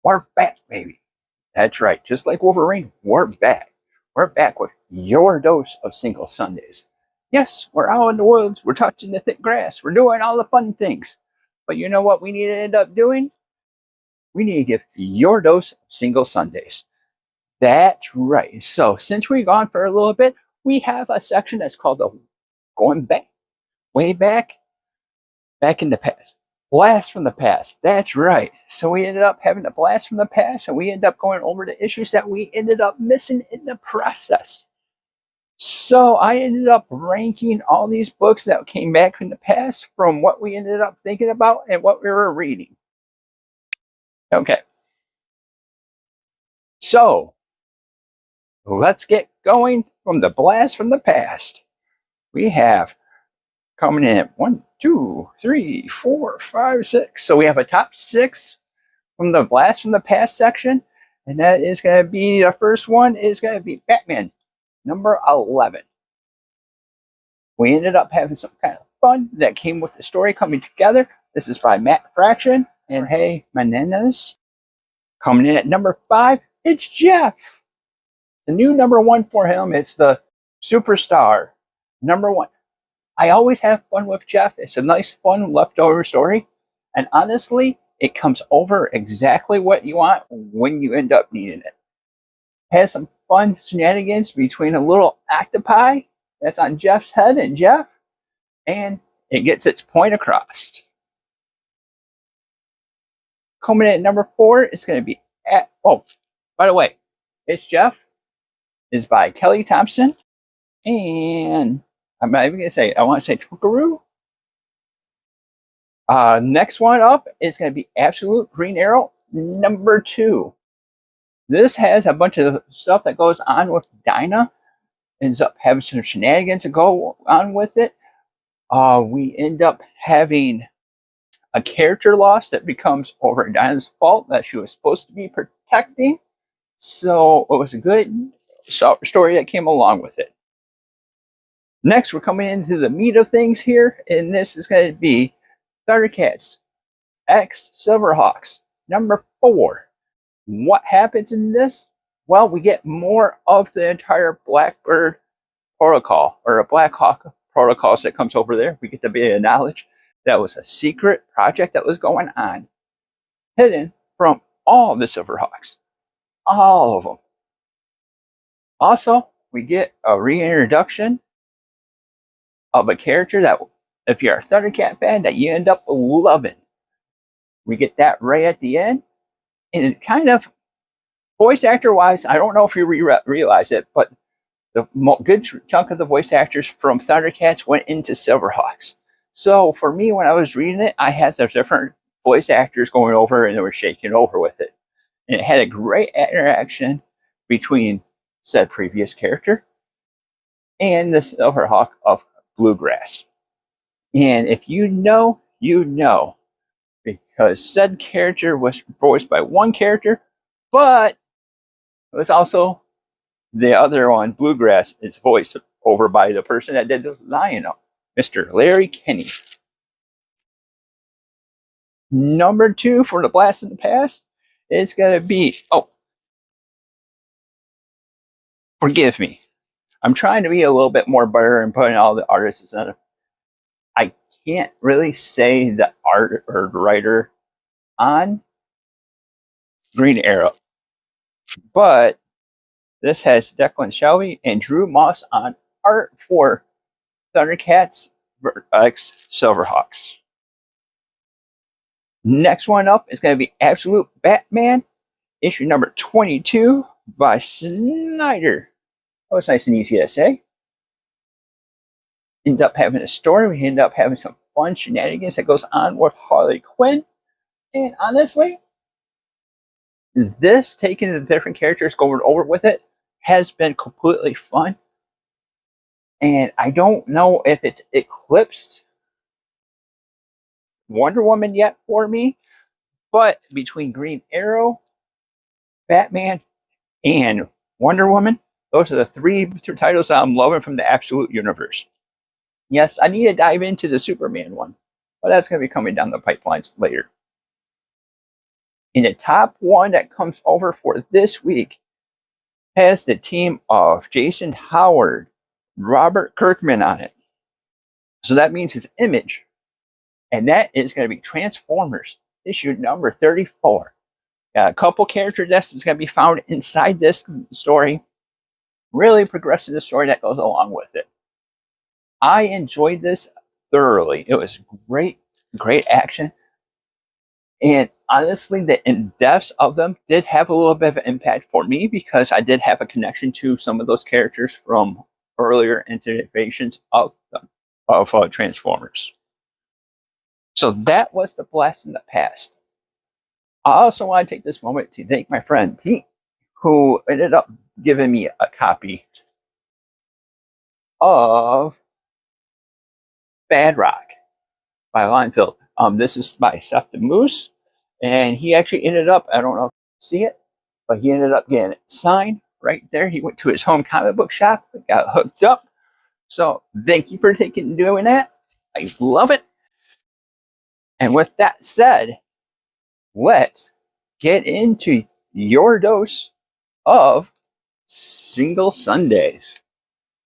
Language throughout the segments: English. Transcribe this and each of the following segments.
We're back, baby. That's right. Just like Wolverine, we're back. We're back with your dose of single Sundays. Yes, we're out in the woods. We're touching the thick grass. We're doing all the fun things. But you know what we need to end up doing? We need to give your dose of single Sundays. That's right. So since we've gone for a little bit, we have a section that's called the Going Back, Way Back in the Past. Blast from the past. That's right. So we ended up having a blast from the past, and we ended up going over the issues that we ended up missing in the process. So I ended up ranking all these books that came back from the past from what we ended up thinking about and what we were reading. Okay. So let's get going from the blast from the past. We have coming in at 1, 2, 3, 4, 5, 6. So we have a top 6 from the blast from the past section, and that is going to be the first one is going to be Batman number 11. We ended up having some kind of fun that came with the story coming together. This is by Matt Fraction and Hey Menendez. Coming in at number 5, it's Jeff. The new number 1 for him. It's the Superstar number 1. I always have fun with Jeff. It's a nice, fun leftover story, and honestly, it comes over exactly what you want when you end up needing it. Has some fun shenanigans between a little octopi that's on Jeff's head and Jeff, and it gets its point across. Coming in at number 4, it's going to be by the way, It's Jeff is by Kelly Thompson, and I'm not even going to say, I want to say Tokaru. Next one up is going to be Absolute Green Arrow number 2. This has a bunch of stuff that goes on with Dinah. Ends up having some shenanigans to go on with it. We end up having a character loss that becomes over Dinah's fault that she was supposed to be protecting. So it was a good story that came along with it. Next, we're coming into the meat of things here, and this is going to be Thundercats X Silverhawks number 4. What happens in this? Well, we get more of the entire Blackbird protocol, or a Black Hawk protocols that comes over there. We get to be knowledge that was a secret project that was going on, hidden from all the Silverhawks, all of them. Also, we get a reintroduction of a character that, if you're a Thundercat fan, that you end up loving. We get that right at the end, and it kind of, voice actor wise, I don't know if you realize it, but the good chunk of the voice actors from Thundercats went into Silverhawks. So for me, when I was reading it, I had the different voice actors going over, and they were shaking over with it. And it had a great interaction between said previous character and the Silverhawk of Bluegrass. And if you know, you know, because said character was voiced by one character, but it was also the other one, Bluegrass, is voiced over by the person that did the Lion, Mr. Larry Kenney. Number 2 for the Blast in the Past is going to be, forgive me. I'm trying to be a little bit more better and putting all the artists in it. I can't really say the art or the writer on Green Arrow, but this has Declan Shelby and Drew Moss on art for Thundercats X Silverhawks. Next one up is going to be Absolute Batman, issue number 22 by Snyder. That was nice and easy to say. End up having a story. We end up having some fun shenanigans that goes on with Harley Quinn. And honestly, this, taking the different characters, going over with it, has been completely fun. And I don't know if it's eclipsed Wonder Woman yet for me, but between Green Arrow, Batman, and Wonder Woman, those are the 3 titles I'm loving from the Absolute Universe. Yes, I need to dive into the Superman one, but that's going to be coming down the pipelines later. And the top one that comes over for this week has the team of Jason Howard, Robert Kirkman on it. So that means his image. And that is going to be Transformers, issue number 34. Got a couple character deaths that's going to be found inside this story. Really progressing the story that goes along with it. I enjoyed this thoroughly. It was great, great action. And honestly, the in-depths of them did have a little bit of an impact for me because I did have a connection to some of those characters from earlier iterations of them, of Transformers. So that was the Blast in the Past. I also want to take this moment to thank my friend Pete, who ended up giving me a copy of Bad Rock by Linefield. This is by Seth the Moose, and he actually ended up, I don't know if you see it, but he ended up getting it signed right there. He went to his home comic book shop, got hooked up. So thank you for doing that. I love it. And with that said, let's get into your dose of Single Sundays.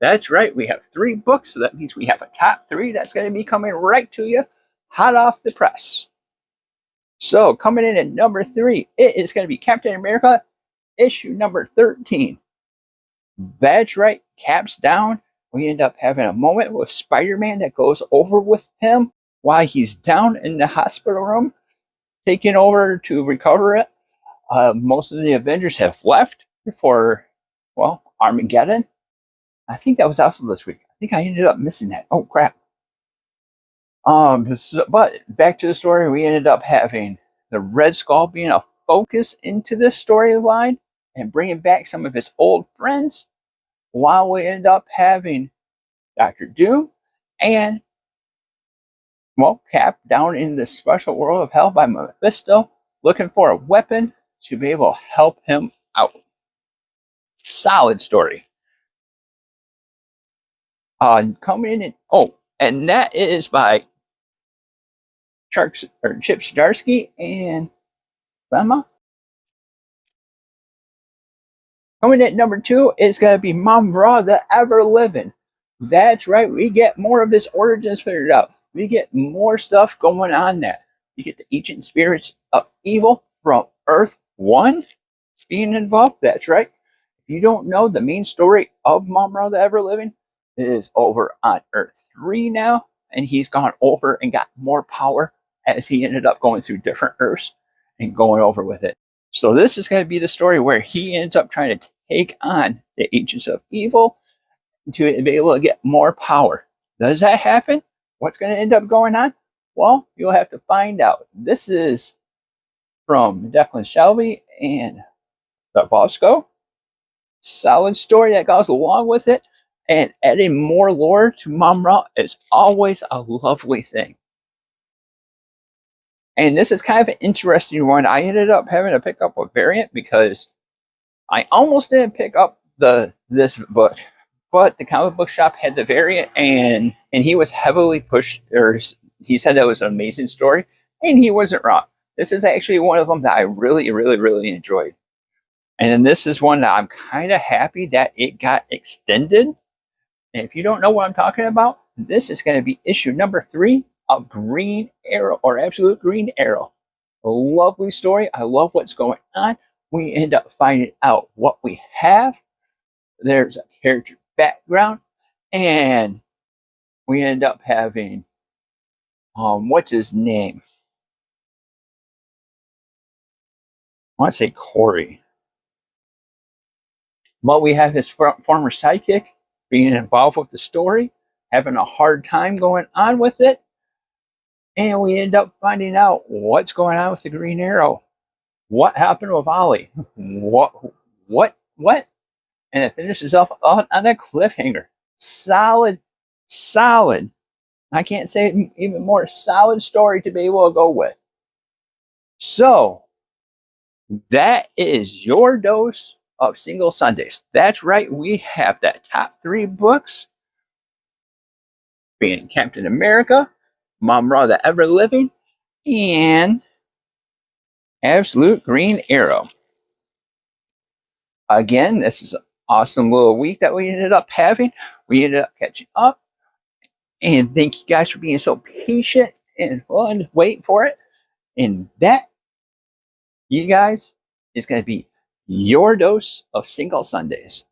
That's right, we have 3 books, so that means we have a top 3 that's going to be coming right to you, hot off the press. So, coming in at number 3, it is going to be Captain America, issue number 13. That's right, Cap's down. We end up having a moment with Spider-Man that goes over with him while he's down in the hospital room, taking over to recover it. Most of the Avengers have left for, well, Armageddon. I think that was also this week. I think I ended up missing that. Oh, crap. But back to the story, we ended up having the Red Skull being a focus into this storyline and bringing back some of his old friends, while we end up having Dr. Doom and, well, Cap down in the special world of hell by Mephisto, looking for a weapon to be able to help him out. Solid story. Coming in, and that is by Chip Zdarsky and Fema. Coming at number 2 is going to be Mumm-Ra the Ever Living. That's right, we get more of his origins figured out. We get more stuff going on there. You get the ancient spirits of evil from Earth 1 being involved. That's right. If you don't know, the main story of Mumm-Ra the Ever Living is over on Earth 3 now, and he's gone over and got more power as he ended up going through different Earths and going over with it. So this is going to be the story where he ends up trying to take on the agents of evil to be able to get more power. Does that happen? What's going to end up going on? Well, you'll have to find out. This is from Declan Shalvey and the Bosco. Solid story that goes along with it, and adding more lore to Mumm-Ra is always a lovely thing. And this is kind of an interesting one. I ended up having to pick up a variant because I almost didn't pick up this book, but the comic book shop had the variant, and he was heavily pushed, or he said that was an amazing story, and he wasn't wrong. This is actually one of them that I really, really, really enjoyed. And then this is one that I'm kind of happy that it got extended. And if you don't know what I'm talking about, this is going to be issue number 3 of Green Arrow, or Absolute Green Arrow. A lovely story. I love what's going on. We end up finding out what we have. There's a character background, and we end up having, what's his name? I want to say Corey. But we have his former sidekick being involved with the story, having a hard time going on with it, and we end up finding out what's going on with the Green Arrow. What happened with Ollie? What? And it finishes off on a cliffhanger. Solid. I can't say even more solid story to be able to go with. So, that is your dose of Single Sundays. That's right, we have that top 3 books, being Captain America, Mumm-Ra the Ever Living, and Absolute Green Arrow. Again, this is an awesome little week that we ended up having. We ended up catching up. And thank you guys for being so patient and fun waiting for it. And that, you guys, is going to be your dose of Single Sundays.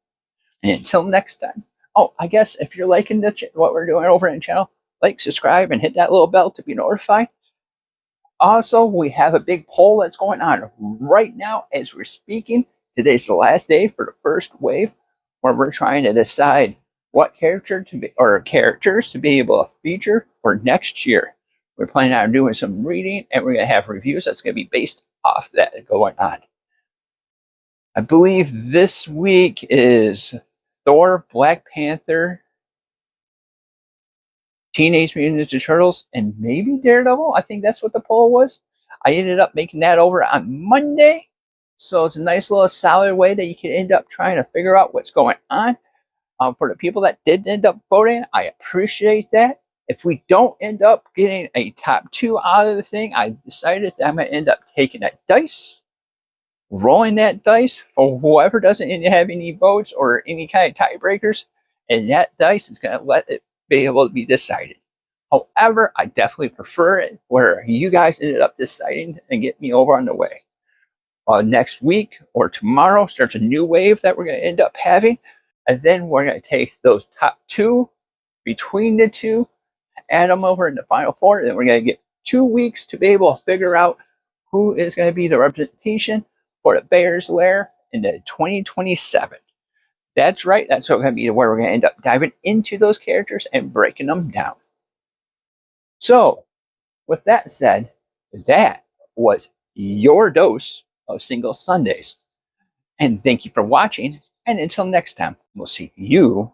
And until next time. Oh, I guess if you're liking what we're doing over in the channel, like, subscribe, and hit that little bell to be notified. Also, we have a big poll that's going on right now as we're speaking. Today's the last day for the first wave, where we're trying to decide what character to be, or characters to be able to feature for next year. We're planning on doing some reading, and we're going to have reviews that's going to be based off that going on. I believe this week is Thor, Black Panther, Teenage Mutant Ninja Turtles, and maybe Daredevil. I think that's what the poll was. I ended up making that over on Monday. So it's a nice little solid way that you can end up trying to figure out what's going on. For the people that did end up voting, I appreciate that. If we don't end up getting a top 2 out of the thing, I decided that I'm going to end up taking that dice, rolling that dice for whoever doesn't have any votes or any kind of tiebreakers, and that dice is going to let it be able to be decided. However, I definitely prefer it where you guys ended up deciding and get me over on the way. Next week or tomorrow starts a new wave that we're going to end up having, and then we're going to take those top 2 between the 2, add them over in the final 4, and then we're going to get 2 weeks to be able to figure out who is going to be the representation for the Bears Lair in the 2027. That's right. That's going to be where we're going to end up diving into those characters and breaking them down. So, with that said, that was your dose of Single Sundays. And thank you for watching. And until next time, we'll see you